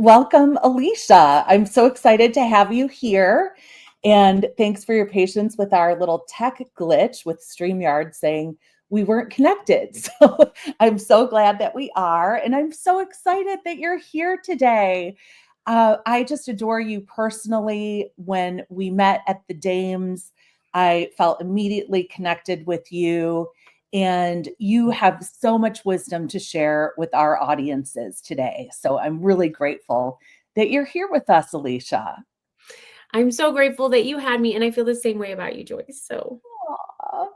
Welcome, Aleasha. I'm so excited to have you here. And thanks for your patience with our little tech glitch with StreamYard saying we weren't connected. So I'm so glad that we are. And I'm so excited that you're here today. I just adore you personally. When we met at the Dames, I felt immediately connected with you. And you have so much wisdom to share with our audiences today. So I'm really grateful that you're here with us, Aleasha. I'm so grateful that you had me, and I feel the same way about you, Joyce. So, Aw.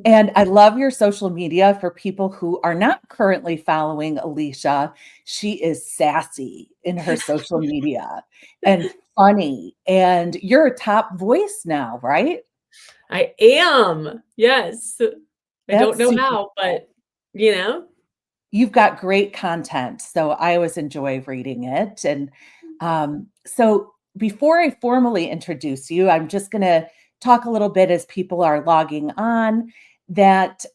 And I love your social media. For people who are not currently following Aleasha, she is sassy in her social media and funny. And you're a top voice now, right? I am. Yes. I don't That's know super how, cool. but you know, You've got great content, so I always enjoy reading it. And so before I formally introduce you, I'm just going to talk a little bit as people are logging on that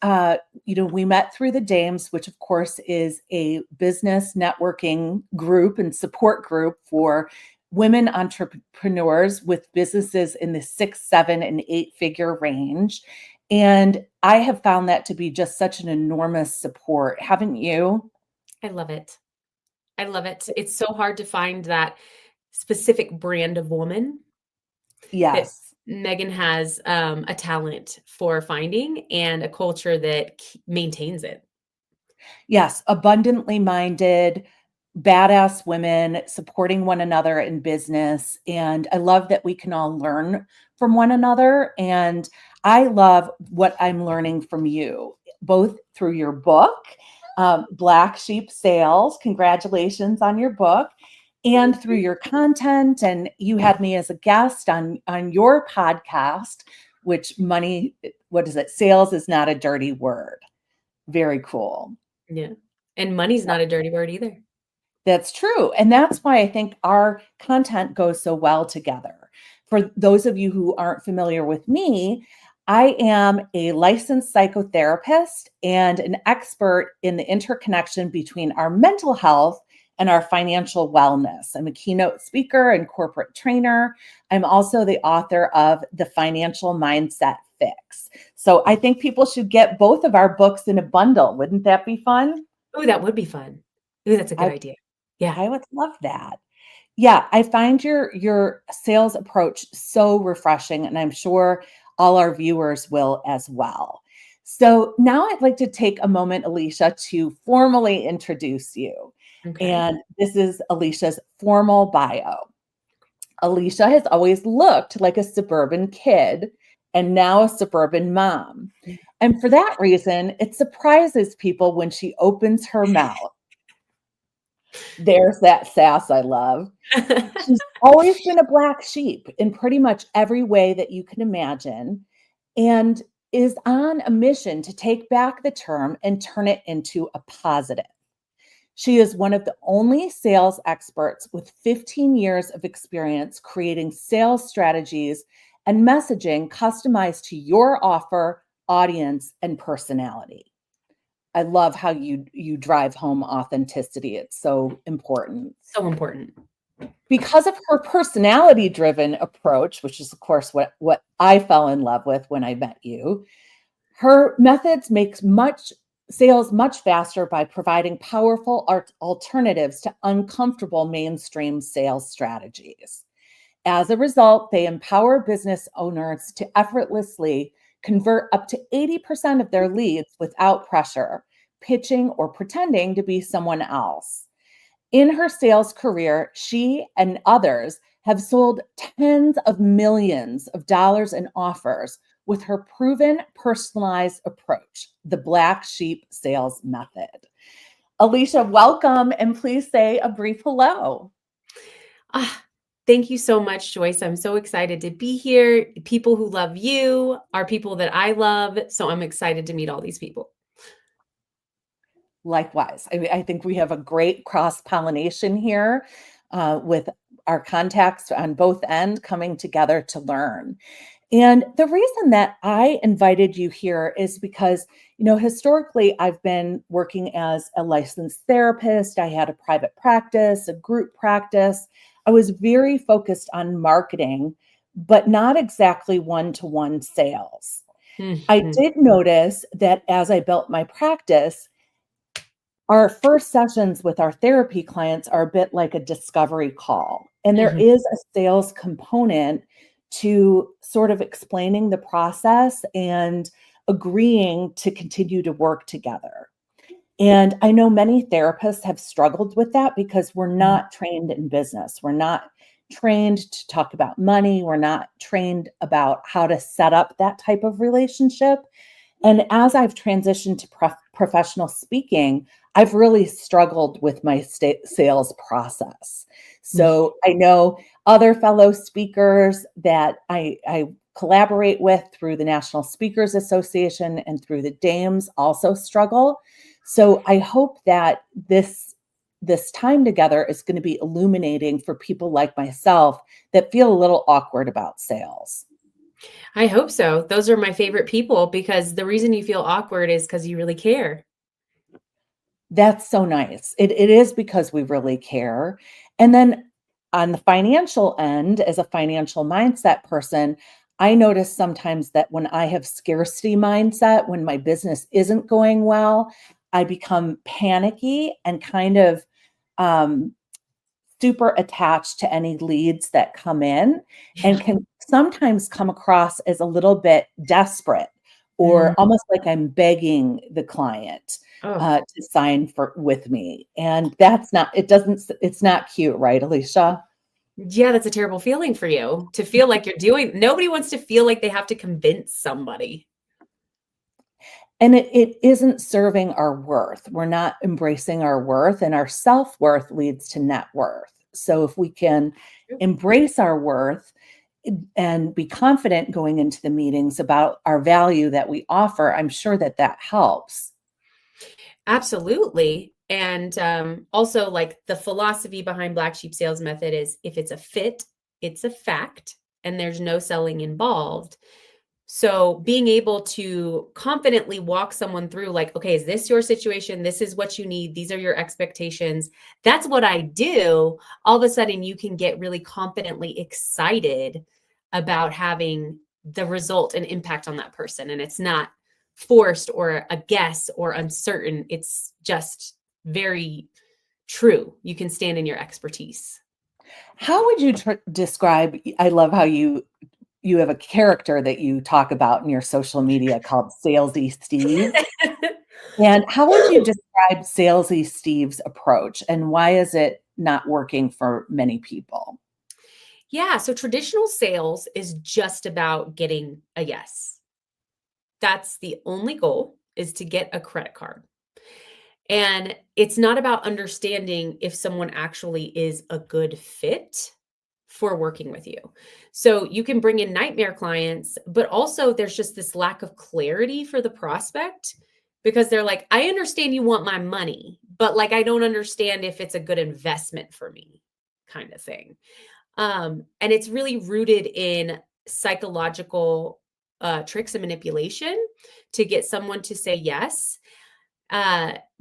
we met through the Dames, which of course is a business networking group and support group for women entrepreneurs with businesses in the 6, 7, and 8-figure range. And I have found that to be just such an enormous support, haven't you? I love it. I love it. It's so hard to find that specific brand of woman that Yes. Megan has a talent for finding and a culture that maintains it. Yes, abundantly minded, badass women supporting one another in business. And I love that we can all learn from one another. And I love what I'm learning from you, both through your book, Black Sheep Sales. Congratulations on your book. And through your content. And you had me as a guest on your podcast, which what is it? Sales is not a dirty word. Very cool. Yeah. And money's not a dirty word either. That's true. And that's why I think our content goes so well together. For those of you who aren't familiar with me, I am a licensed psychotherapist and an expert in the interconnection between our mental health and our financial wellness. I'm a keynote speaker and corporate trainer. I'm also the author of The Financial Mindset Fix. So I think people should get both of our books in a bundle. Wouldn't that be fun? Oh, that would be fun. Ooh, that's a good I idea. Yeah. I would love that. Yeah, I find your sales approach so refreshing, and I'm sure all our viewers will as well. So now I'd like to take a moment, Aleasha, to formally introduce you. Okay. And this is Alicia's formal bio. Aleasha has always looked like a suburban kid and now a suburban mom. And for that reason, it surprises people when she opens her mouth. There's that sass I love. She's always been a black sheep in pretty much every way that you can imagine, and is on a mission to take back the term and turn it into a positive. She is one of the only sales experts with 15 years of experience creating sales strategies and messaging customized to your offer, audience, and personality. I love how you drive home authenticity. It's so important. So important. Because of her personality driven approach, which is of course what I fell in love with when I met you, her methods makes much sales much faster by providing powerful alternatives to uncomfortable mainstream sales strategies. As a result, they empower business owners to effortlessly convert up to 80% of their leads without pressure, pitching or pretending to be someone else. In her sales career, she and others have sold tens of millions of dollars in offers with her proven personalized approach, the Black Sheep Sales Method. Aleasha, welcome, and please say a brief hello. Ah, thank you so much, Joyce. I'm so excited to be here. People who love you are people that I love. So I'm excited to meet all these people. Likewise, I think we have a great cross pollination here with our contacts on both ends coming together to learn. And the reason that I invited you here is because Historically, I've been working as a licensed therapist. I had a private practice, a group practice. I was very focused on marketing, but not exactly one-to-one sales. I Mhm. did notice that as I built my practice, our first sessions with our therapy clients are a bit like a discovery call. And there Mhm. is a sales component to sort of explaining the process and agreeing to continue to work together. And I know many therapists have struggled with that because we're not trained in business. We're not trained to talk about money. We're not trained about how to set up that type of relationship. And as I've transitioned to professional speaking, I've really struggled with my sales process. So I know other fellow speakers that I collaborate with through the National Speakers Association and through the DAMES also struggle. So I hope that this time together is going to be illuminating for people like myself that feel a little awkward about sales. I hope so. Those are my favorite people because the reason you feel awkward is because you really care. That's so nice. It is because we really care. And then on the financial end, as a financial mindset person, I notice sometimes that when I have scarcity mindset, when my business isn't going well, I become panicky and kind of um, super attached to any leads that come in and Yeah. can sometimes come across as a little bit desperate Mm. or almost like I'm begging the client Oh, to sign for with me. And that's not, it doesn't, it's not cute, right, Aleasha? yeah, that's a terrible feeling for you to feel like you're doing nobody wants to feel like they have to convince somebody. And it isn't serving our worth. We're not embracing our worth, and our self-worth leads to net worth. So if we can embrace our worth and be confident going into the meetings about our value that we offer, I'm sure that that helps. Absolutely. And also, like the philosophy behind Black Sheep Sales Method is if it's a fit, it's a fact, and there's no selling involved. So being able to confidently walk someone through, like, okay, is this your situation? This is what you need. These are your expectations. That's what I do. All of a sudden, you can get really confidently excited about having the result and impact on that person. And it's not forced or a guess or uncertain. It's just very true. You can stand in your expertise. How would you describe, I love how you have a character that you talk about in your social media called Salesy Steve. And how would you describe Salesy Steve's approach and why is it not working for many people? Yeah. So traditional sales is just about getting a yes. That's the only goal is to get a credit card. And it's not about understanding if someone actually is a good fit for working with you. So you can bring in nightmare clients, but also there's just this lack of clarity for the prospect because they're like, I understand you want my money, but like, I don't understand if it's a good investment for me, kind of thing. And it's really rooted in psychological tricks and manipulation to get someone to say yes,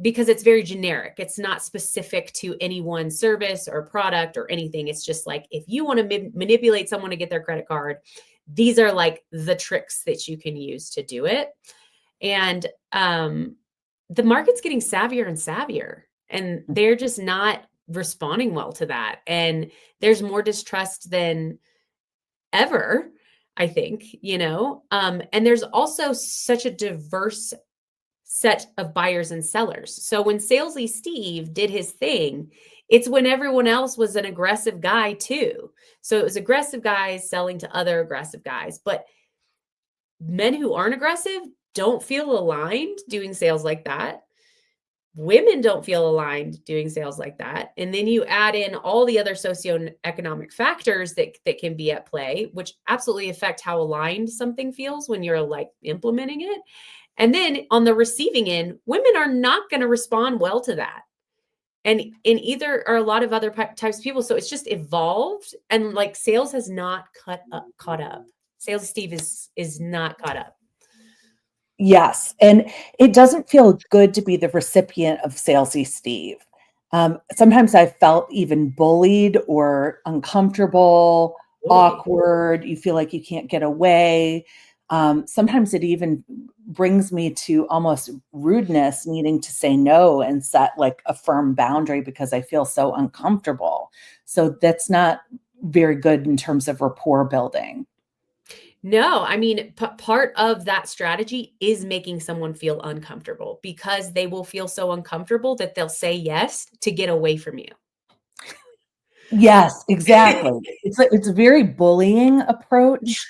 because it's very generic. It's not specific to any one service or product or anything. It's just like if you want to manipulate someone to get their credit card, these are like the tricks that you can use to do it. And the market's getting savvier and savvier, and they're just not responding well to that. And there's more distrust than ever, I think, and there's also such a diverse set of buyers and sellers. So when Salesy Steve did his thing, it's when everyone else was an aggressive guy too. So it was aggressive guys selling to other aggressive guys, but men who aren't aggressive don't feel aligned doing sales like that. Women don't feel aligned doing sales like that. And then you add in all the other socioeconomic factors that can be at play, which absolutely affect how aligned something feels when you're like implementing it. And then on the receiving end, women are not going to respond well to that. And in either are a lot of other types of people. So it's just evolved, and like sales has not caught up. Sales Steve is not caught up. Yes, and it doesn't feel good to be the recipient of Salesy Steve. Sometimes I felt even bullied or uncomfortable, Totally. awkward. You feel like you can't get away. Sometimes it even brings me to almost rudeness, needing to say no and set like a firm boundary because I feel so uncomfortable. So that's not very good in terms of rapport building. No, I mean, part of that strategy is making someone feel uncomfortable because they will feel so uncomfortable that they'll say yes to get away from you. Yes, exactly. It's a very bullying approach,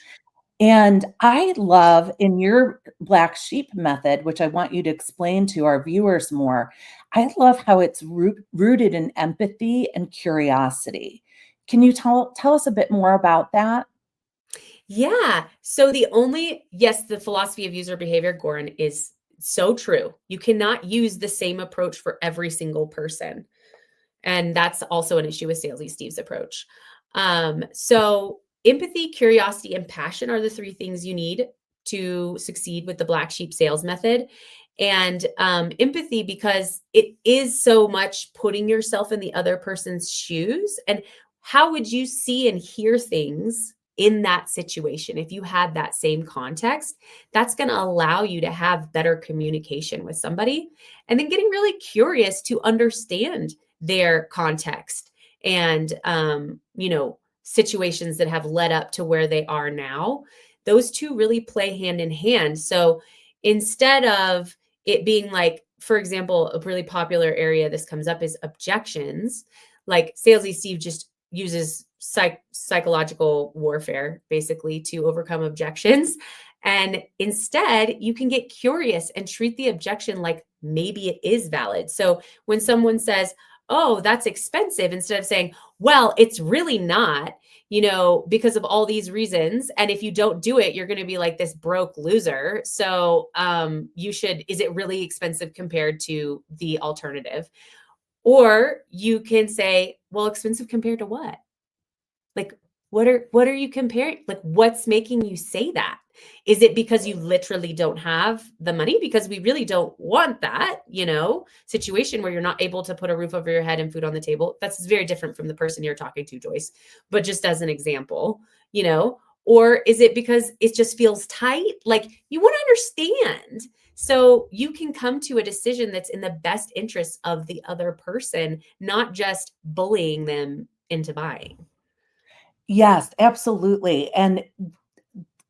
and I love in your black sheep method, which I want you to explain to our viewers more, I love how it's rooted in empathy and curiosity. Can you tell us a bit more about that? Yeah. So yes, the philosophy of user behavior, Goran, is so true. You cannot use the same approach for every single person. And that's also an issue with Salesy Steve's approach. So empathy, curiosity, and passion are the three things you need to succeed with the black sheep sales method. And empathy, because it is so much putting yourself in the other person's shoes. And how would you see and hear things in that situation if you had that same context? That's going to allow you to have better communication with somebody. And then getting really curious to understand their context and situations that have led up to where they are now. Those two really play hand in hand. So instead of it being like, for example, a really popular area this comes up is objections. Like Salesy Steve just uses psychological warfare basically to overcome objections. And instead, you can get curious and treat the objection like maybe it is valid. So when someone says, "Oh, that's expensive," instead of saying, "Well, it's really not, because of all these reasons. And if you don't do it, you're going to be like this broke loser. So, is it really expensive compared to the alternative?" Or you can say, "Well, expensive compared to what?" Like, what are you comparing? Like, what's making you say that? Is it because you literally don't have the money? Because we really don't want that, situation where you're not able to put a roof over your head and food on the table. That's very different from the person you're talking to, Joyce. But just as an example, you know, or is it because it just feels tight? Like you want to understand. So you can come to a decision that's in the best interest of the other person, not just bullying them into buying. Yes, absolutely. And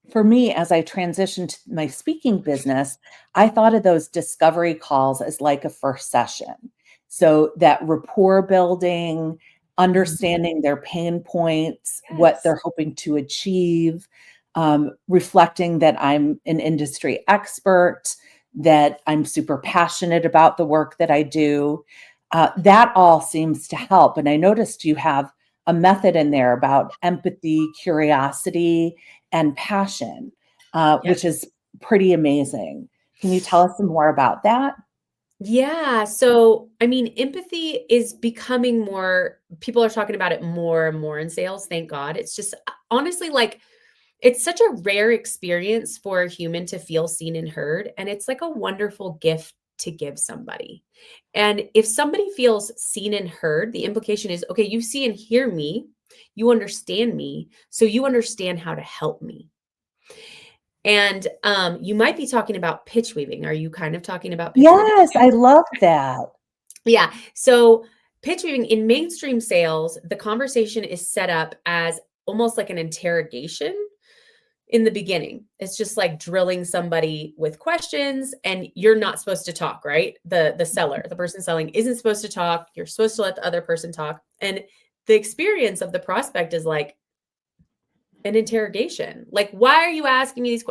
for me, as I transitioned to my speaking business, I thought of those discovery calls as like a first session. So that rapport building, Mhm. understanding their pain points, what Yes. they're hoping to achieve, reflecting that I'm an industry expert, that I'm super passionate about the work that I do. That all seems to help. And I noticed you have a method in there about empathy, curiosity, and passion, Yep. which is pretty amazing. Can you tell us some more about that? Yeah. So, I mean, empathy is becoming more, people are talking about it more and more in sales. Thank God. It's just honestly like, it's such a rare experience for a human to feel seen and heard. And it's like a wonderful gift to give somebody. And if somebody feels seen and heard, the implication is okay, you see and hear me, you understand me, so you understand how to help me. And you might be talking about pitch weaving. Are you kind of talking about pitch weaving Yes, too? I love that. Yeah. So pitch weaving in mainstream sales, the conversation is set up as almost like an interrogation in the beginning. It's just like drilling somebody with questions and you're not supposed to talk, right? The seller, the person selling isn't supposed to talk. You're supposed to let the other person talk. And the experience of the prospect is like an interrogation. Like, why are you asking me these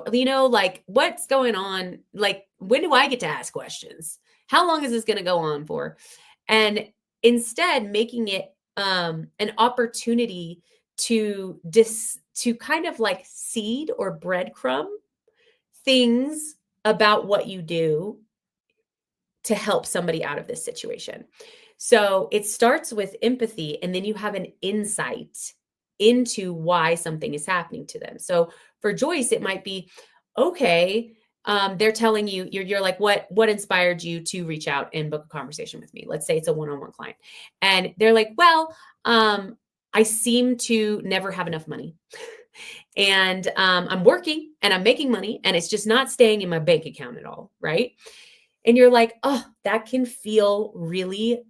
like what's going on? Like, when do I get to ask questions? How long is this going to go on for? And instead making it an opportunity to kind of like seed or breadcrumb things about what you do to help somebody out of this situation. So it starts with empathy, and then you have an insight into why something is happening to them. So for Joyce, it might be okay. they're telling you, you're like, what inspired you to reach out and book a conversation with me? Let's say it's a one-on-one client. And they're like, well, I seem to never have enough money. And I'm working and I'm making money and it's just not staying in my bank account at all. Right. And you're like, oh, that can feel really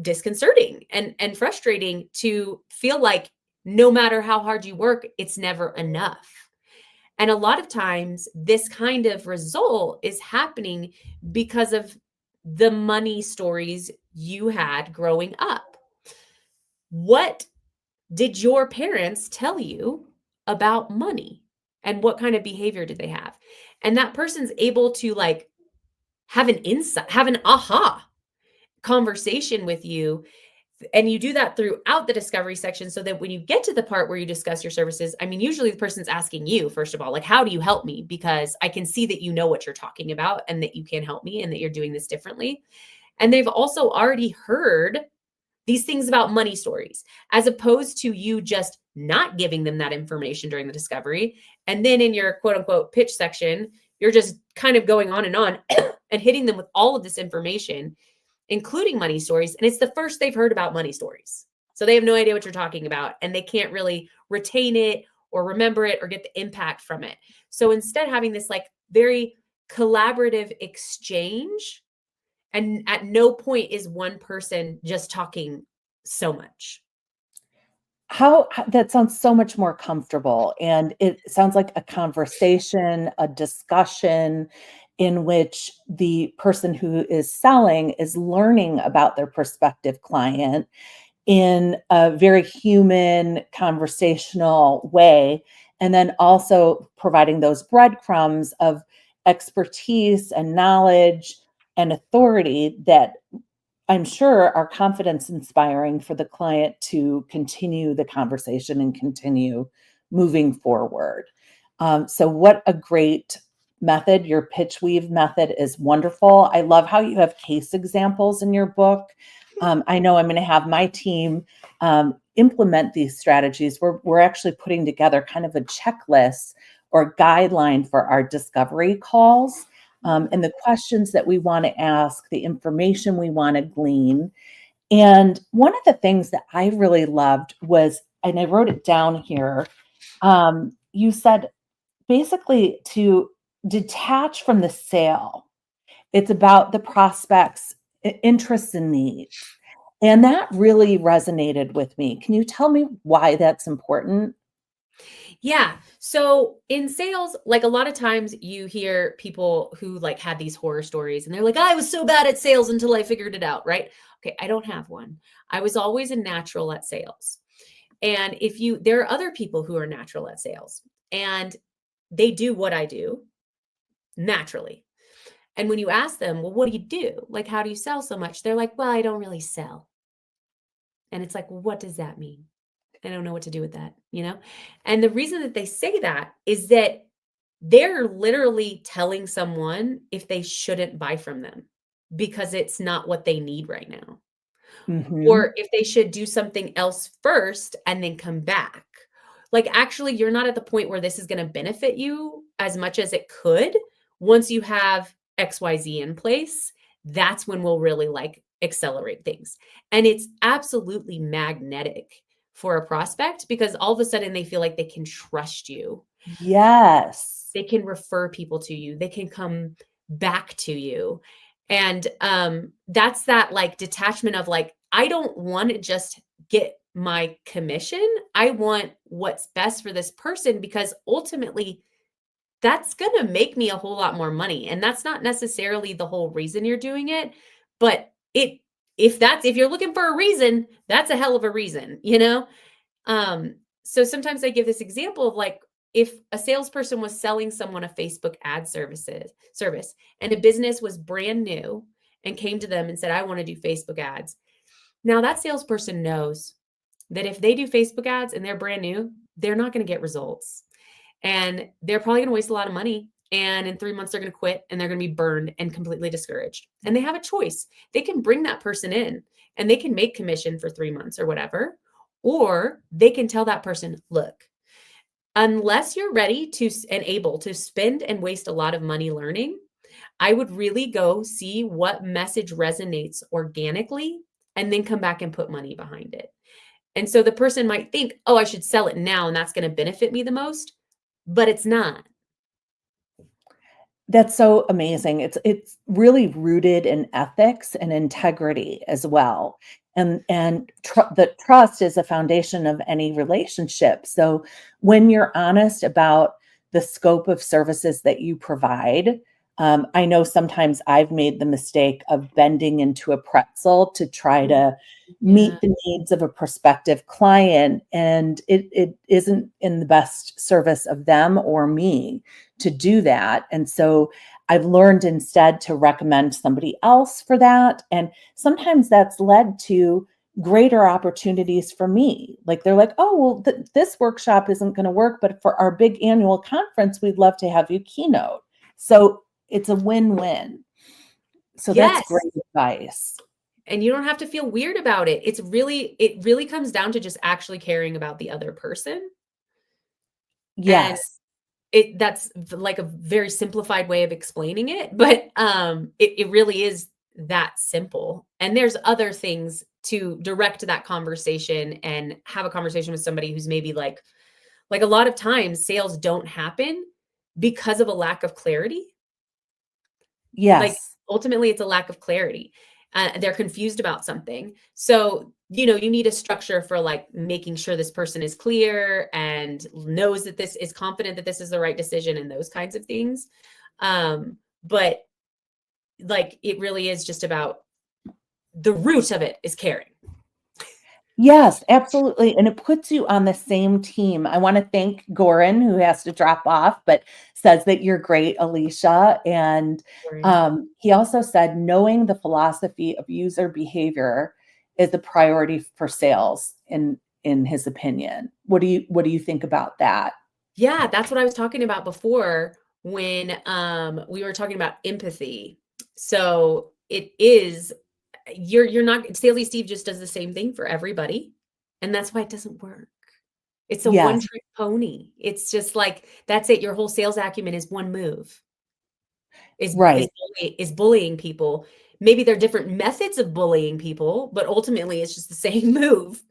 disconcerting and frustrating to feel like no matter how hard you work, it's never enough. And a lot of times, this kind of result is happening because of the money stories you had growing up. What did your parents tell you about money? And what kind of behavior did they have? And that person's able to like have an insight, have an aha conversation with you. And you do that throughout the discovery section so that when you get to the part where you discuss your services, I mean, usually the person's asking you, first of all, like, how do you help me? Because I can see that you know what you're talking about and that you can help me and that you're doing this differently. And they've also already heard these things about money stories, as opposed to you just not giving them that information during the discovery. And then in your quote unquote pitch section, you're just kind of going on and hitting them with all of this information, including money stories. And it's the first they've heard about money stories. So they have no idea what you're talking about and they can't really retain it or remember it or get the impact from it. So instead, having this like very collaborative exchange, and at no point is one person just talking so much. How that sounds so much more comfortable, and it sounds like a conversation, a discussion in which the person who is selling is learning about their prospective client in a very human, conversational way, and then also providing those breadcrumbs of expertise and knowledge and authority that I'm sure are confidence inspiring for the client to continue the conversation and continue moving forward. So, what a great method. Your pitch weave method is wonderful. I love how you have case examples in your book. I know I'm going to have my team implement these strategies. We're actually putting together kind of a checklist or guideline for our discovery calls, and the questions that we want to ask, the information we want to glean. And one of the things that I really loved was, and I wrote it down here, you said basically to detach from the sale. It's about the prospect's interests and needs. And that really resonated with me. Can you tell me why that's important? Yeah. So in sales, like a lot of times you hear people who like had these horror stories and they're like, I was so bad at sales until I figured it out, right? Okay, I don't have one. I was always a natural at sales. And there are other people who are natural at sales and they do what I do naturally. And when you ask them, well, what do you do? Like, how do you sell so much? They're like, well, I don't really sell. And it's like, well, what does that mean? I don't know what to do with that, you know? And the reason that they say that is that they're literally telling someone if they shouldn't buy from them because it's not what they need right now. Hmm. Or if they should do something else first and then come back. Like, actually, you're not at the point where this is going to benefit you as much as it could. Once you have XYZ in place, that's when we'll really like accelerate things. And it's absolutely magnetic for a prospect because all of a sudden they feel like they can trust you. Yes. They can refer people to you. They can come back to you. And that's that like detachment of like, I don't want to just get my commission. I want what's best for this person because ultimately that's going to make me a whole lot more money. And that's not necessarily the whole reason you're doing it, but if you're looking for a reason, that's a hell of a reason, you know? So sometimes I give this example of like, if a salesperson was selling someone a Facebook ad service and a business was brand new and came to them and said, I want to do Facebook ads. Now that salesperson knows that if they do Facebook ads and they're brand new, they're not going to get results. And they're probably going to waste a lot of money. And in 3 months, they're going to quit and they're going to be burned and completely discouraged. And they have a choice. They can bring that person in and they can make commission for 3 months or whatever. Or they can tell that person, look, unless you're ready to and able to spend and waste a lot of money learning, I would really go see what message resonates organically and then come back and put money behind it. And so the person might think, oh, I should sell it now and that's going to benefit me the most, but it's not. That's so amazing. It's really rooted in ethics and integrity as well. The trust is a foundation of any relationship. So when you're honest about the scope of services that you provide, I know sometimes I've made the mistake of bending into a pretzel to try to Yeah. meet the needs of a prospective client, and it isn't in the best service of them or me to do that. And so I've learned instead to recommend somebody else for that. And sometimes that's led to greater opportunities for me. Like they're like, oh, well, this workshop isn't going to work, but for our big annual conference, we'd love to have you keynote. So it's a win-win. So that's Yes. great advice. And you don't have to feel weird about it. It really comes down to just actually caring about the other person. And Yes. that's like a very simplified way of explaining it, but it really is that simple. And there's other things to direct that conversation and have a conversation with somebody who's maybe like a lot of times sales don't happen because of a lack of clarity. Like, Yes. ultimately, it's a lack of clarity. They're confused about something. So, you need a structure for, like, making sure this person is clear and knows that this is confident that this is the right decision and those kinds of things. But, like, it really is just about the root of it is caring. Yes, absolutely. And it puts you on the same team. I want to thank Goran, who has to drop off, but says that you're great, Aleasha. And Right. he also said knowing the philosophy of user behavior is a priority for sales, in his opinion. What do you think about that? Yeah, that's what I was talking about before when, we were talking about empathy. So, it is you're not Salesy Steve just does the same thing for everybody, and that's why it doesn't work. It's a Yes, one-trick pony. It's just like, that's it, your whole sales acumen is one move, right. is bullying people. Maybe they're different methods of bullying people, but ultimately it's just the same move.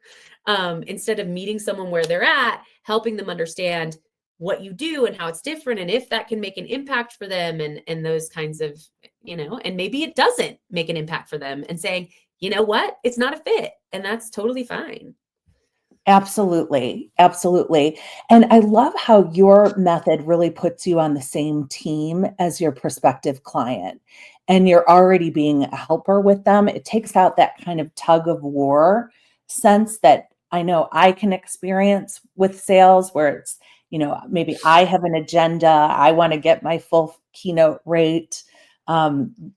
Instead of meeting someone where they're at, helping them understand what you do and how it's different and if that can make an impact for them and those kinds of, and maybe it doesn't make an impact for them and saying, you know what, it's not a fit and that's totally fine. Absolutely. Absolutely. And I love how your method really puts you on the same team as your prospective client. And you're already being a helper with them. It takes out that kind of tug of war sense that I know I can experience with sales, where it's, maybe I have an agenda. I want to get my full keynote rate.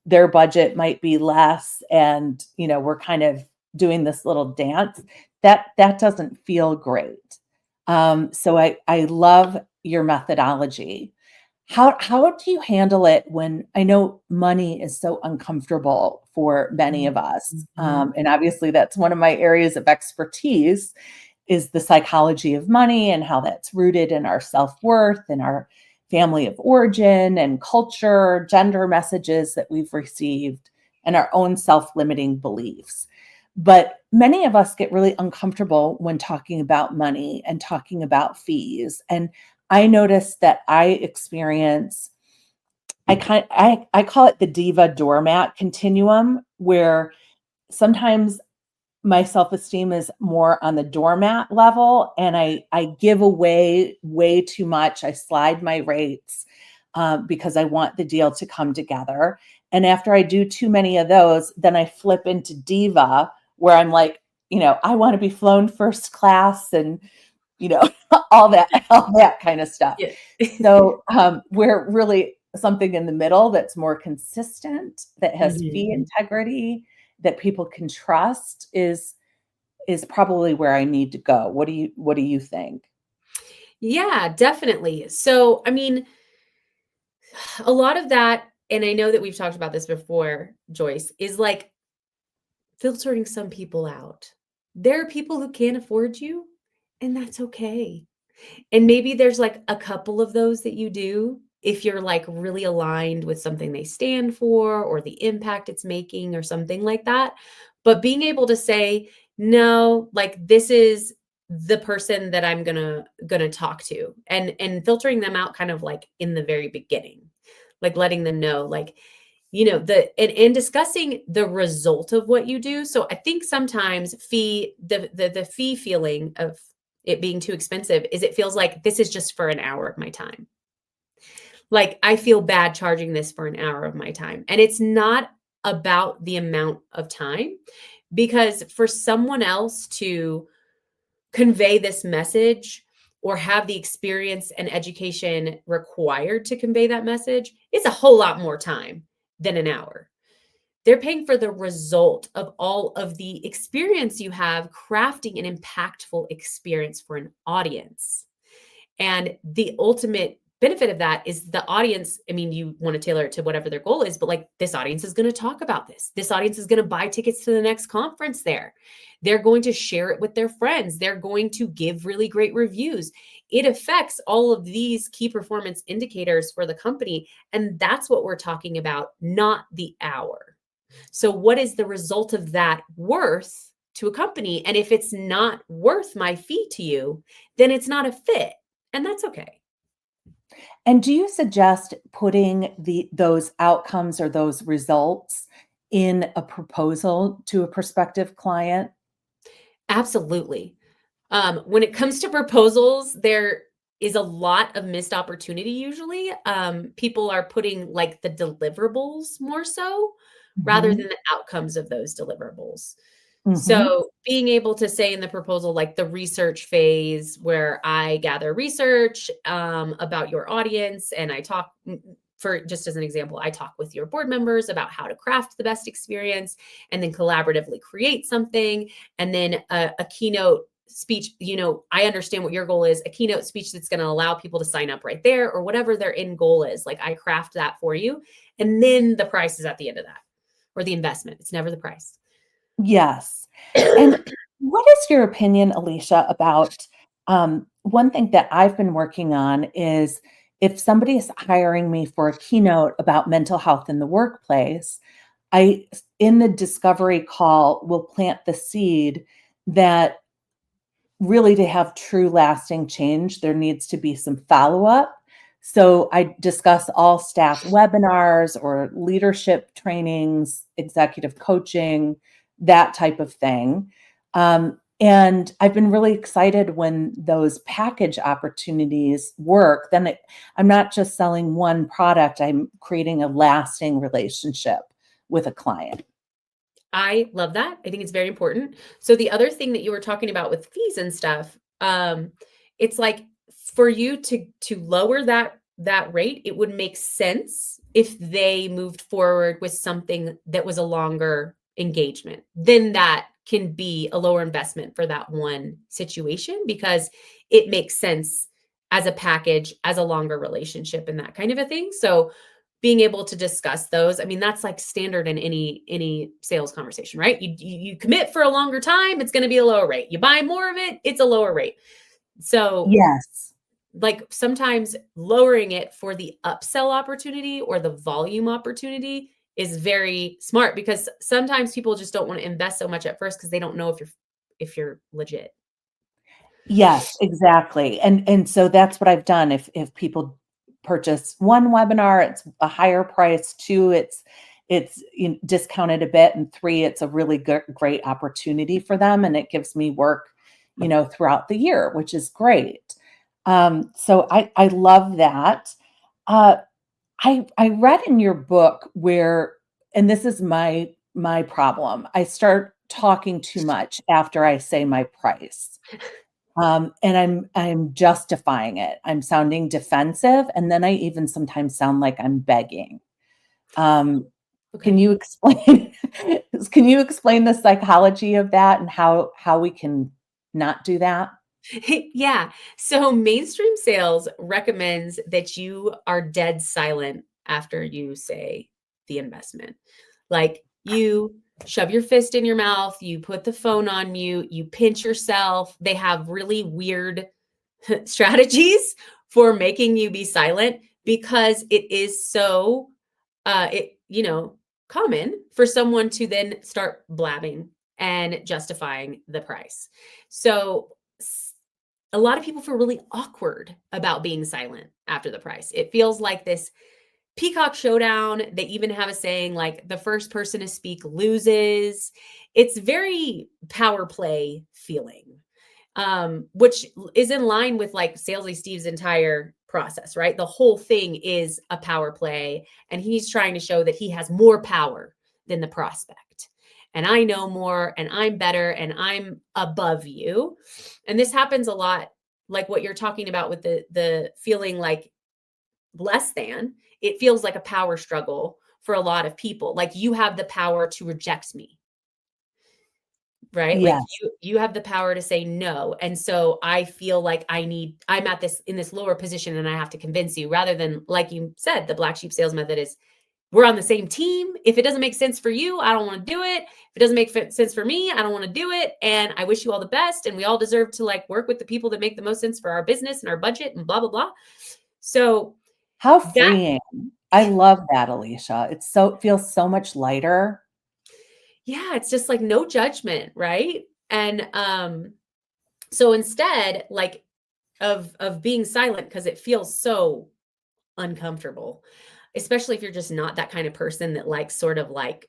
Their budget might be less. And, we're kind of doing this little dance that doesn't feel great. So I love your methodology. How do you handle it when I know money is so uncomfortable for many of us? Mhm. And obviously that's one of my areas of expertise is the psychology of money and how that's rooted in our self-worth and our family of origin and culture, gender messages that we've received, and our own self-limiting beliefs. But many of us get really uncomfortable when talking about money and talking about fees. And I noticed that I experience I call it the diva doormat continuum, where sometimes my self-esteem is more on the doormat level, and I give away way too much. I slide my rates because I want the deal to come together. And after I do too many of those, then I flip into diva, where I'm like, I want to be flown first class, and you know all that kind of stuff. Yeah. So we're really something in the middle that's more consistent, that has Mhm. fee integrity, that people can trust is probably where I need to go. What do you think? Yeah, definitely. So, I mean, a lot of that, and I know that we've talked about this before, Joyce, is like filtering some people out. There are people who can't afford you, and that's okay. And maybe there's like a couple of those that you do if you're like really aligned with something they stand for or the impact it's making or something like that. But being able to say, no, like this is the person that I'm gonna talk to, and filtering them out kind of like in the very beginning, like letting them know, like, and discussing the result of what you do. So I think sometimes the fee feeling of it being too expensive is it feels like this is just for an hour of my time. Like I feel bad charging this for an hour of my time. And it's not about the amount of time, because for someone else to convey this message or have the experience and education required to convey that message, it's a whole lot more time than an hour. They're paying for the result of all of the experience you have crafting an impactful experience for an audience. And the ultimate benefit of that is the audience. I mean, you want to tailor it to whatever their goal is, but like this audience is going to talk about this. This audience is going to buy tickets to the next conference there. They're going to share it with their friends. They're going to give really great reviews. It affects all of these key performance indicators for the company. And that's what we're talking about, not the hour. So, what is the result of that worth to a company? And if it's not worth my fee to you, then it's not a fit. And that's okay. And do you suggest putting those outcomes or those results in a proposal to a prospective client? Absolutely. When it comes to proposals, there is a lot of missed opportunity usually. People are putting like the deliverables more so rather Mhm. than the outcomes of those deliverables. Mhm. So being able to say in the proposal, like the research phase where I gather research about your audience and I talk, for just as an example, I talk with your board members about how to craft the best experience and then collaboratively create something. And then a keynote speech, I understand what your goal is, a keynote speech that's going to allow people to sign up right there or whatever their end goal is. Like I craft that for you. And then the price is at the end of that, or the investment. It's never the price. Yes. And what is your opinion, Aleasha, about one thing that I've been working on is if somebody is hiring me for a keynote about mental health in the workplace, in the discovery call, will plant the seed that really to have true lasting change, there needs to be some follow-up. So I discuss all staff webinars or leadership trainings, executive coaching, that type of thing. And I've been really excited when those package opportunities work. I'm not just selling one product, I'm creating a lasting relationship with a client. I love that. I think it's very important. So the other thing that you were talking about with fees and stuff, it's like for you to lower that rate, it would make sense if they moved forward with something that was a longer engagement. Then that can be a lower investment for that one situation because it makes sense as a package, as a longer relationship and that kind of a thing. So being able to discuss those, I mean, that's like standard in any sales conversation, right? You commit for a longer time, it's going to be a lower rate. You buy more of it, it's a lower rate. So Yes. like sometimes lowering it for the upsell opportunity or the volume opportunity is very smart, because sometimes people just don't want to invest so much at first because they don't know if you're legit. Yes, exactly. And so that's what I've done. If people purchase one webinar, it's a higher price. Two, it's discounted a bit, and three, it's a really great opportunity for them, and it gives me work, throughout the year, which is great. So I love that. Uh, I read in your book where, and this is my problem. I start talking too much after I say my price. And I'm justifying it. I'm sounding defensive, and then I even sometimes sound like I'm begging. Um, can Okay. you explain can you explain the psychology of that and how we can not do that? Yeah. So mainstream sales recommends that you are dead silent after you say the investment. Like you shove your fist in your mouth, you put the phone on mute, you pinch yourself. They have really weird strategies for making you be silent, because it is so common for someone to then start blabbing and justifying the price. So a lot of people feel really awkward about being silent after the price. It feels like this peacock showdown. They even have a saying like the first person to speak loses. It's very power play feeling, which is in line with like Salesy Steve's entire process, right? The whole thing is a power play, and he's trying to show that he has more power than the prospect. And I know more, and I'm better, and I'm above you. And this happens a lot, like what you're talking about with the feeling like less than. It feels like a power struggle for a lot of people. Like you have the power to reject me, right? Like Yeah. you have the power to say no. And so I feel like I'm at this in this lower position, and I have to convince you, rather than, like you said, the black sheep sales method is we're on the same team. If it doesn't make sense for you, I don't want to do it. If it doesn't make sense for me, I don't want to do it. And I wish you all the best. And we all deserve to like work with the people that make the most sense for our business and our budget and blah, blah, blah. So How that, freeing. I love that, Aleasha. It feels so much lighter. yeah, it's just like no judgment, right? And so instead, like of being silent, because it feels so uncomfortable, especially if you're just not that kind of person that likes sort of like,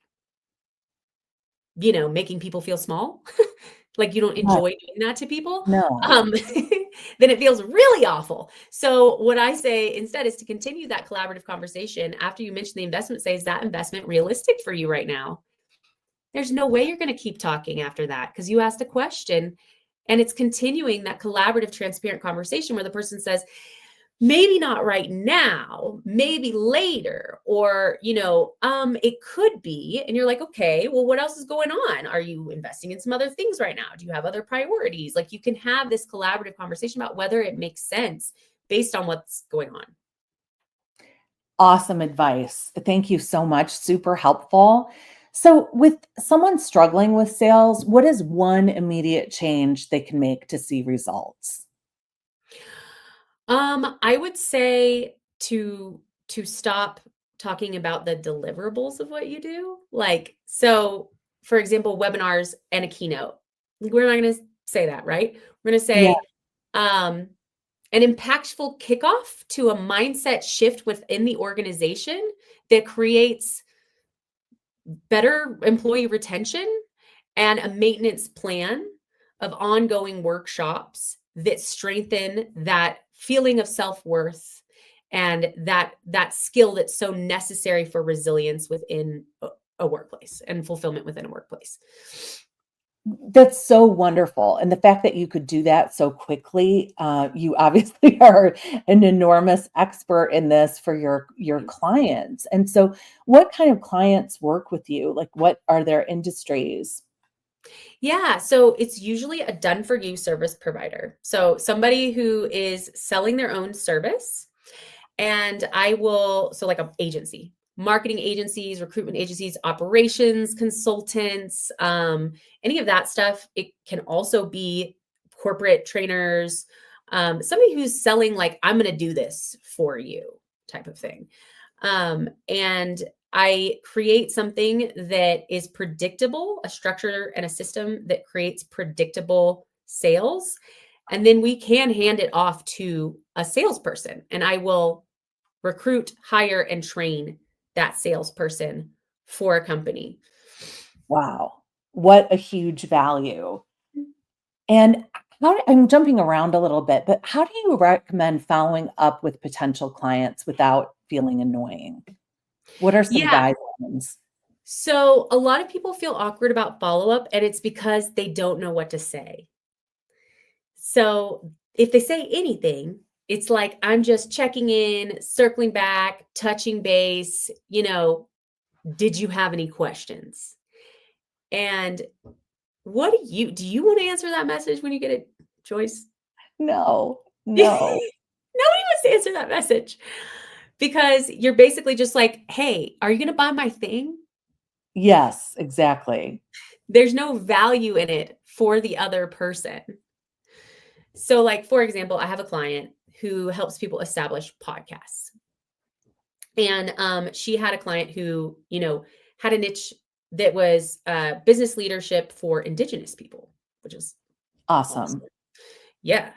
making people feel small, like you don't Right. enjoy doing that to people, No. um, then it feels really awful. So what I say instead is to continue that collaborative conversation after you mention the investment. Say, is that investment realistic for you right now? There's no way you're going to keep talking after that because you asked a question, and it's continuing that collaborative, transparent conversation where the person says, maybe not right now, maybe later, or, it could be. And you're like, okay, well, what else is going on? Are you investing in some other things right now? Do you have other priorities? Like you can have this collaborative conversation about whether it makes sense based on what's going on. Awesome advice. Thank you so much. Super helpful. So, with someone struggling with sales, what is one immediate change they can make to see results? I would say to stop talking about the deliverables of what you do. Like, so for example, webinars and a keynote. We're not going to say that, right? We're going to Yeah. say an impactful kickoff to a mindset shift within the organization that creates better employee retention, and a maintenance plan of ongoing workshops that strengthen that feeling of self-worth and that skill that's so necessary for resilience within a workplace and fulfillment within a workplace. That's so wonderful. And the fact that you could do that so quickly, you obviously are an enormous expert in this for your clients. And so what kind of clients work with you? Like what are their industries? Yeah, so it's usually a done for you service provider. So somebody who is selling their own service. And so like an agency, marketing agencies, recruitment agencies, operations consultants, any of that stuff. It can also be corporate trainers, somebody who's selling like, I'm going to do this for you type of thing. And I create something that is predictable, a structure and a system that creates predictable sales. And then we can hand it off to a salesperson, and I will recruit, hire, and train that salesperson for a company. Wow. What a huge value. And I'm jumping around a little bit, but how do you recommend following up with potential clients without feeling annoying? What are some Yeah. guidelines? So a lot of people feel awkward about follow up, and it's because they don't know what to say. So if they say anything, it's like, I'm just checking in, circling back, touching base, did you have any questions? And do you want to answer that message when you get a choice? No, Nobody no. wants to answer that message because you're basically just like, hey, are you going to buy my thing? Yes, exactly. There's no value in it for the other person. So like, for example, I have a client who helps people establish podcasts. And she had a client who, had a niche that was business leadership for Indigenous people, which is awesome. Awesome. Yeah.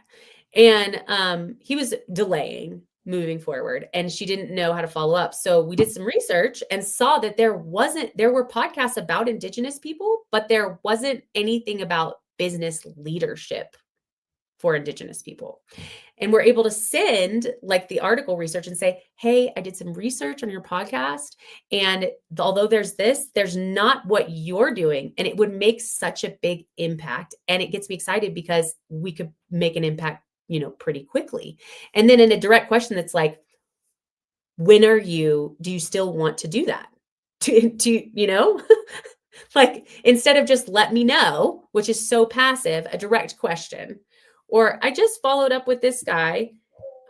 And he was delaying moving forward and she didn't know how to follow up. So we did some research and saw that there were podcasts about Indigenous people, but there wasn't anything about business leadership for Indigenous people. And we're able to send like the article research and say, hey, I did some research on your podcast. And although there's not what you're doing. And it would make such a big impact. And it gets me excited because we could make an impact, pretty quickly. And then in a direct question that's like, do you still want to do that? Like instead of just let me know, which is so passive, a direct question. Or I just followed up with this guy,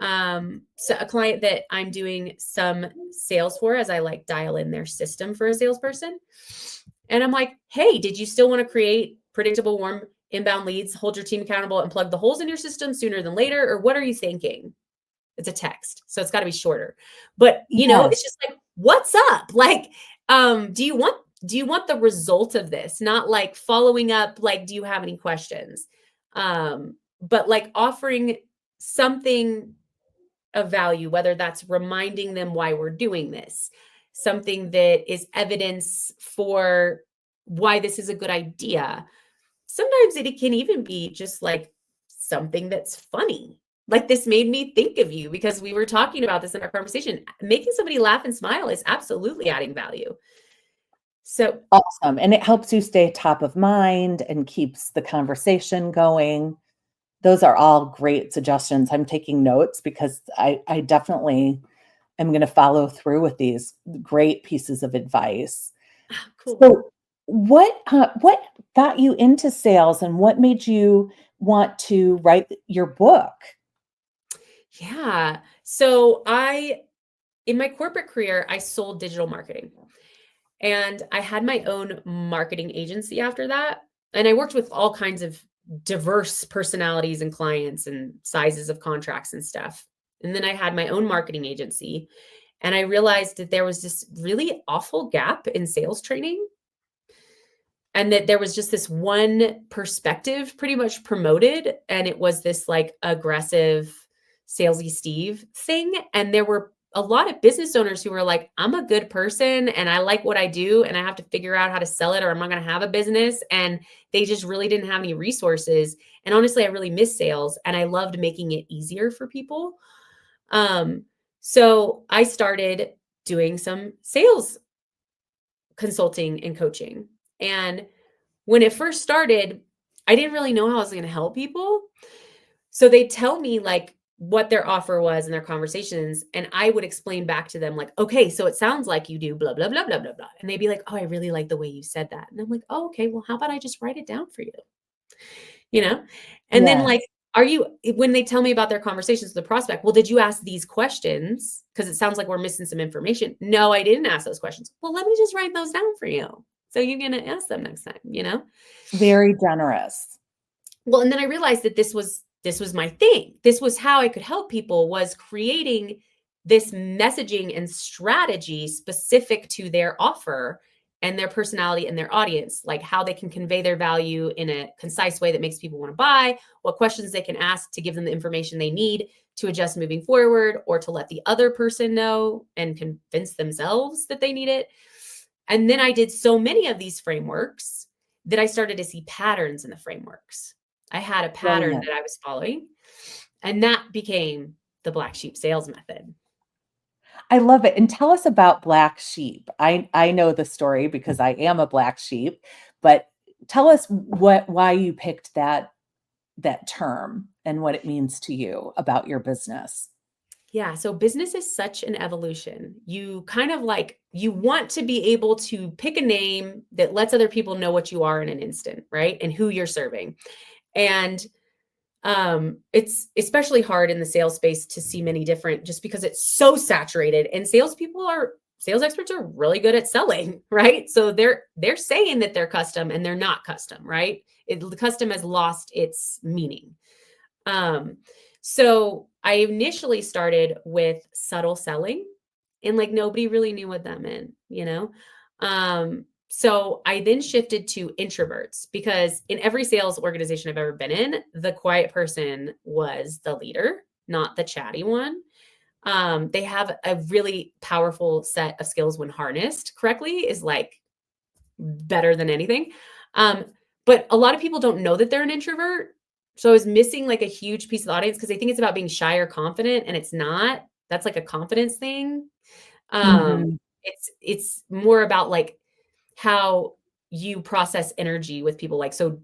so a client that I'm doing some sales for as I like dial in their system for a salesperson. And I'm like, hey, did you still want to create predictable, warm inbound leads, hold your team accountable and plug the holes in your system sooner than later? Or what are you thinking? It's a text, so it's got to be shorter. But, it's Yes. just like, what's up? Like, do you want the result of this? Not like following up, like, do you have any questions? But like offering something of value, whether that's reminding them why we're doing this, something that is evidence for why this is a good idea. Sometimes it can even be just like something that's funny. Like this made me think of you because we were talking about this in our conversation. Making somebody laugh and smile is absolutely adding value. So Awesome. And it helps you stay top of mind and keeps the conversation going. Those are all great suggestions. I'm taking notes because I definitely am going to follow through with these great pieces of advice. cool. So, what got you into sales, and what made you want to write your book? Yeah. So in my corporate career, I sold digital marketing. And I had my own marketing agency after that. And I worked with all kinds of diverse personalities and clients and sizes of contracts and stuff. And then I had my own marketing agency. And I realized that there was this really awful gap in sales training. And that there was just this one perspective pretty much promoted. And it was this like aggressive, salesy Steve thing. And there were a lot of business owners who were like, I'm a good person and I like what I do and I have to figure out how to sell it or I'm not going to have a business. And they just really didn't have any resources. And honestly, I really miss sales and I loved making it easier for people. So I started doing some sales consulting and coaching. And when it first started, I didn't really know how I was going to help people. So they tell me like what their offer was in their conversations. And I would explain back to them like, okay, so it sounds like you do blah, blah, blah, blah, blah, blah. And they'd be like, oh, I really like the way you said that. And I'm like, oh, okay, well, how about I just write it down for you? You know? And then like, Yes. when they tell me about their conversations with the prospect, well, did you ask these questions? Because it sounds like we're missing some information. No, I didn't ask those questions. Well, let me just write those down for you. So you're going to ask them next time. Very generous. Well, and then I realized that this was my thing. This was how I could help people, was creating this messaging and strategy specific to their offer and their personality and their audience, like how they can convey their value in a concise way that makes people want to buy, what questions they can ask to give them the information they need to adjust moving forward or to let the other person know and convince themselves that they need it. And then I did so many of these frameworks that I started to see patterns in the frameworks. I had a pattern Brilliant. that I was following, and that became the black sheep sales method. I love it. And tell us about black sheep. I know the story because I am a black sheep, but tell us why you picked that term and what it means to you about your business. Yeah, so business is such an evolution. You kind of like you want to be able to pick a name that lets other people know what you are in an instant, right? And who you're serving. And it's especially hard in the sales space to see many different just because it's so saturated and sales experts are really good at selling, right? So they're saying that they're custom and they're not custom, right? The custom has lost its meaning. Um, so I initially started with subtle selling, and like nobody really knew what that meant, you know? So I then shifted to introverts because in every sales organization I've ever been in, the quiet person was the leader, not the chatty one. They have a really powerful set of skills when harnessed correctly, is like better than anything. Um, but a lot of people don't know that they're an introvert. So I was missing like a huge piece of the audience because they think it's about being shy or confident, and it's not. That's like a confidence thing. Um, Mhm. it's more about like how you process energy with people. Like, so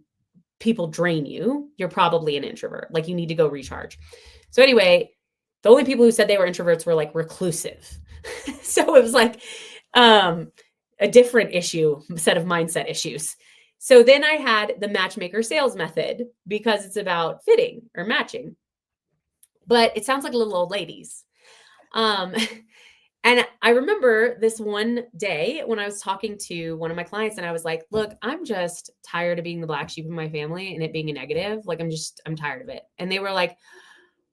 people drain you, you're probably an introvert. Like, you need to go recharge. So anyway, the only people who said they were introverts were like reclusive. So it was like um a different set of mindset issues. So then I had the matchmaker sales method because it's about fitting or matching. But it sounds like little old ladies. Um And I remember this one day when I was talking to one of my clients and I was like, look, I'm just tired of being the black sheep of my family and it being a negative. Like, I'm tired of it. And they were like,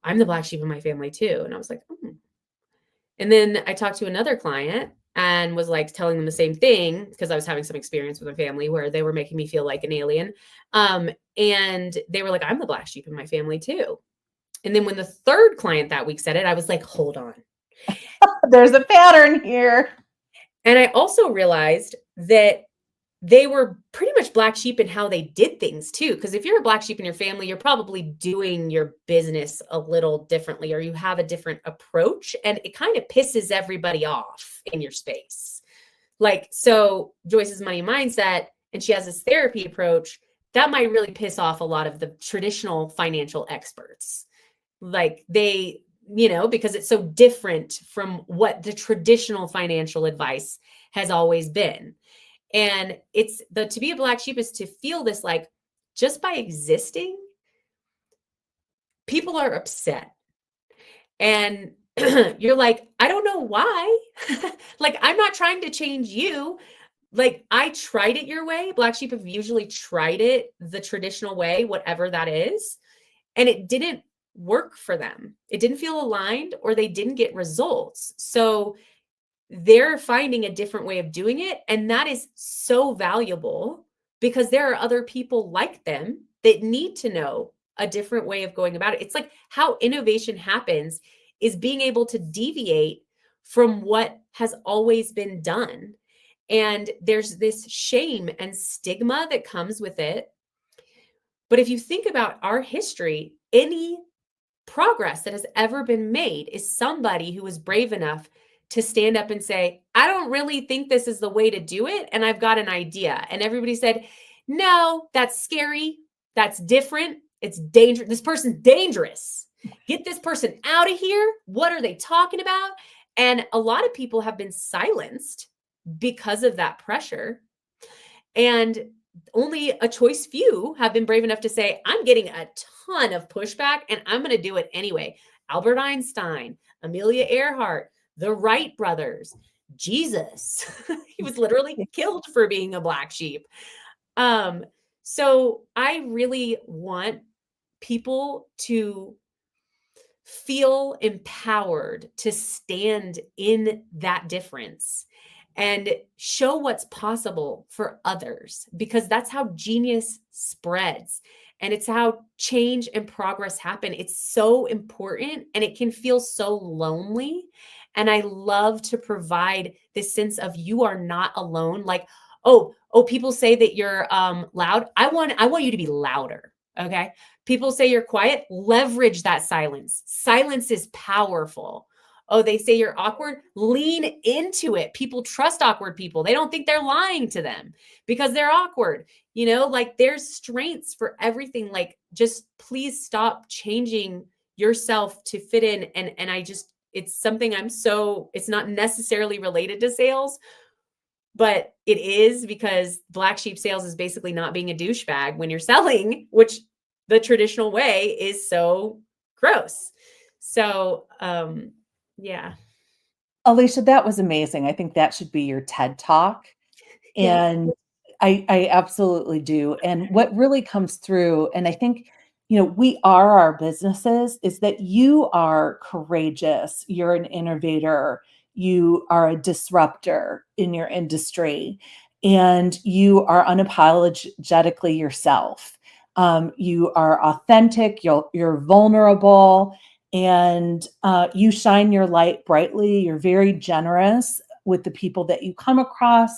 I'm the black sheep of my family too. And I was like, "Hmm." And then I talked to another client and was like telling them the same thing because I was having some experience with my family where they were making me feel like an alien. And they were like, I'm the black sheep in my family too. And then when the third client that week said it, I was like, hold on. There's a pattern here. And I also realized that they were pretty much black sheep in how they did things too. Because if you're a black sheep in your family, you're probably doing your business a little differently, or you have a different approach, and it kind of pisses everybody off in your space. Like, so Joyce's money mindset, and she has this therapy approach that might really piss off a lot of the traditional financial experts. Like, because it's so different from what the traditional financial advice has always been. And it's to be a black sheep is to feel this like, just by existing, people are upset. And you're like, I don't know why. Like, I'm not trying to change you. Like, I tried it your way. Black sheep have usually tried it the traditional way, whatever that is, and it didn't work for them. It didn't feel aligned, or they didn't get results. So they're finding a different way of doing it. And that is so valuable because there are other people like them that need to know a different way of going about it. It's like how innovation happens is being able to deviate from what has always been done. And there's this shame and stigma that comes with it. But if you think about our history, any progress that has ever been made is somebody who was brave enough to stand up and say, I don't really think this is the way to do it. And I've got an idea. And everybody said, no, that's scary. That's different. It's dangerous. This person's dangerous. Get this person out of here. What are they talking about? And a lot of people have been silenced because of that pressure. And only a choice few have been brave enough to say, I'm getting a ton of pushback and I'm going to do it anyway. Albert Einstein, Amelia Earhart, the Wright brothers, Jesus. He was literally killed for being a black sheep. Um, so I really want people to feel empowered to stand in that difference and show what's possible for others, because that's how genius spreads and it's how change and progress happen. It's so important and it can feel so lonely. And I love to provide this sense of you are not alone. Like, oh, people say that you're loud. I want you to be louder. Okay. People say you're quiet, leverage that silence. Silence is powerful. Oh, they say you're awkward, lean into it. People trust awkward people. They don't think they're lying to them because they're awkward. Like, there's strengths for everything. Like, just please stop changing yourself to fit in. And it's something it's not necessarily related to sales, but it is, because black sheep sales is basically not being a douchebag when you're selling, which the traditional way is so gross. So, yeah. Aleasha, that was amazing. I think that should be your TED Talk. Yes. And I absolutely do. And what really comes through, and I think we are our businesses, is that you are courageous, you're an innovator, you are a disruptor in your industry, and you are unapologetically yourself. You are authentic, you're vulnerable, and you shine your light brightly. You're very generous with the people that you come across.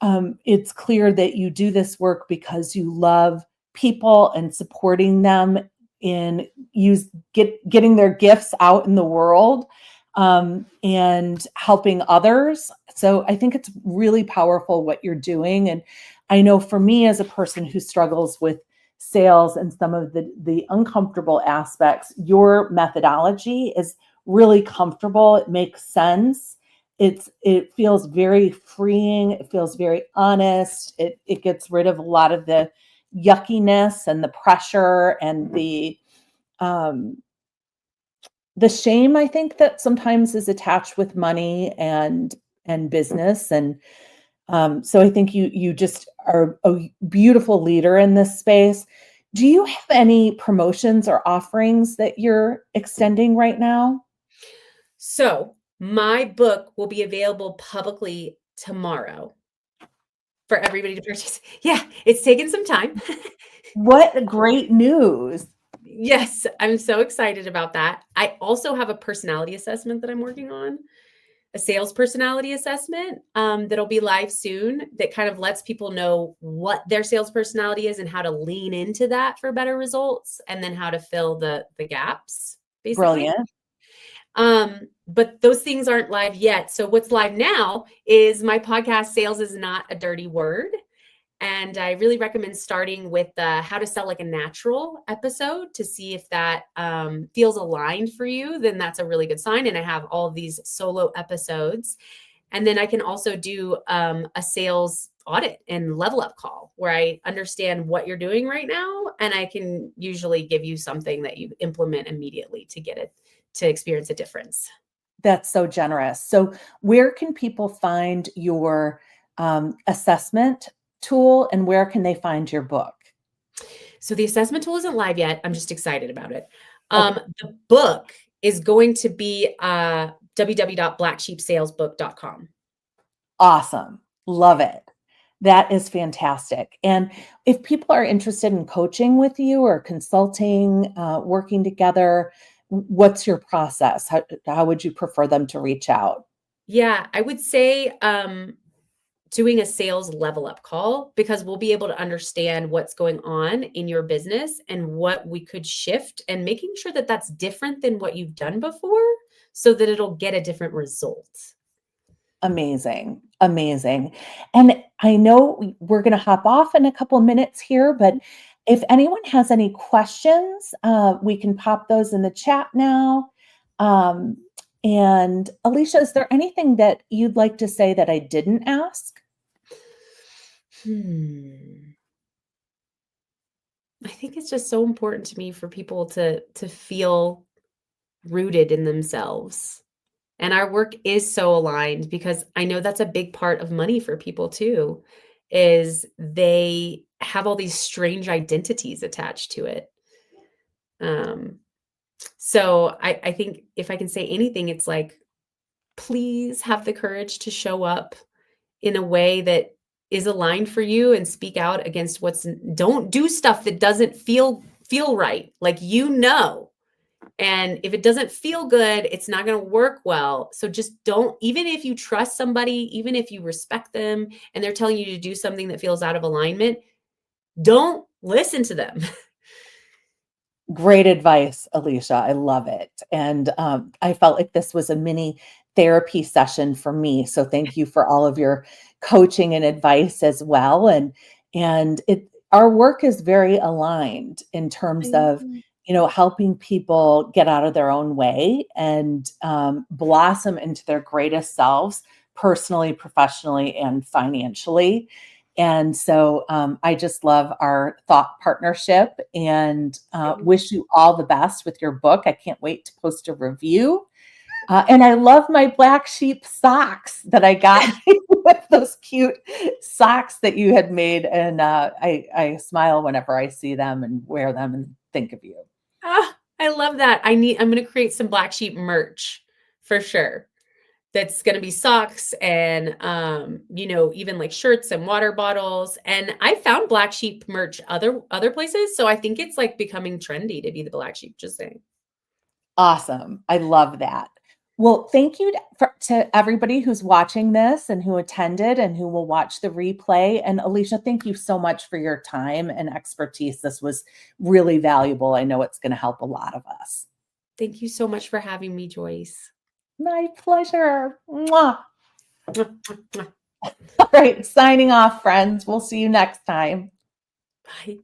It's clear that you do this work because you love people and supporting them in getting their gifts out in the world, and helping others. So I think it's really powerful what you're doing. And I know for me, as a person who struggles with sales and some of the uncomfortable aspects, your methodology is really comfortable. It makes sense. It feels very freeing. It feels very honest. It gets rid of a lot of the yuckiness and the pressure and um, the shame, I think, that sometimes is attached with money and business. And so I think you just are a beautiful leader in this space. Do you have any promotions or offerings that you're extending right now? So, my book will be available publicly tomorrow for everybody to purchase. Yeah, it's taken some time. What great news. Yes, I'm so excited about that. I also have a personality assessment that I'm working on, a sales personality assessment, that'll be live soon, that kind of lets people know what their sales personality is and how to lean into that for better results, and then how to fill the gaps, basically. Brilliant. But those things aren't live yet. So what's live now is my podcast, Sales is Not a Dirty Word. And I really recommend starting with the How to Sell Like a Natural episode to see if that feels aligned for you. Then that's a really good sign. And I have all of these solo episodes. And then I can also do a sales audit and level up call where I understand what you're doing right now. And I can usually give you something that you implement immediately to get it to experience a difference. That's so generous. So where can people find your assessment tool, and where can they find your book? So the assessment tool isn't live yet. I'm just excited about it. Okay. The book is going to be www.blacksheepsalesbook.com. Awesome. Love it. That is fantastic. And if people are interested in coaching with you or consulting, working together, what's your process? How would you prefer them to reach out? Yeah, I would say doing a sales level up call, because we'll be able to understand what's going on in your business and what we could shift, and making sure that that's different than what you've done before so that it'll get a different result. Amazing. Amazing. And I know we're going to hop off in a couple of minutes here, but if anyone has any questions, we can pop those in the chat now. Um, and Aleasha, is there anything that you'd like to say that I didn't ask? Hmm. I think it's just so important to me for people to feel rooted in themselves. And our work is so aligned, because I know that's a big part of money for people too, is they have all these strange identities attached to it. Um, so I think if I can say anything, it's like, please have the courage to show up in a way that is aligned for you, and speak out against don't do stuff that doesn't feel right. Like, and if it doesn't feel good, it's not going to work well. So just don't, even if you trust somebody, even if you respect them and they're telling you to do something that feels out of alignment, don't listen to them. Great advice, Aleasha. I love it. And I felt like this was a mini therapy session for me. So thank you for all of your coaching and advice as well. And our work is very aligned in terms of helping people get out of their own way and blossom into their greatest selves, personally, professionally, and financially. And so I just love our thought partnership, and wish you all the best with your book. I can't wait to post a review. And I love my black sheep socks that I got with those cute socks that you had made. And I smile whenever I see them and wear them. And think of you. Ah, I love that. I'm going to create some Black Sheep merch for sure. That's going to be socks and, even like shirts and water bottles. And I found Black Sheep merch other places. So I think it's like becoming trendy to be the Black Sheep, just saying. Awesome. I love that. Well, thank you to everybody who's watching this and who attended and who will watch the replay. And Aleasha, thank you so much for your time and expertise. This was really valuable. I know it's going to help a lot of us. Thank you so much for having me, Joyce. My pleasure. Mwah. All right, signing off, friends. We'll see you next time. Bye.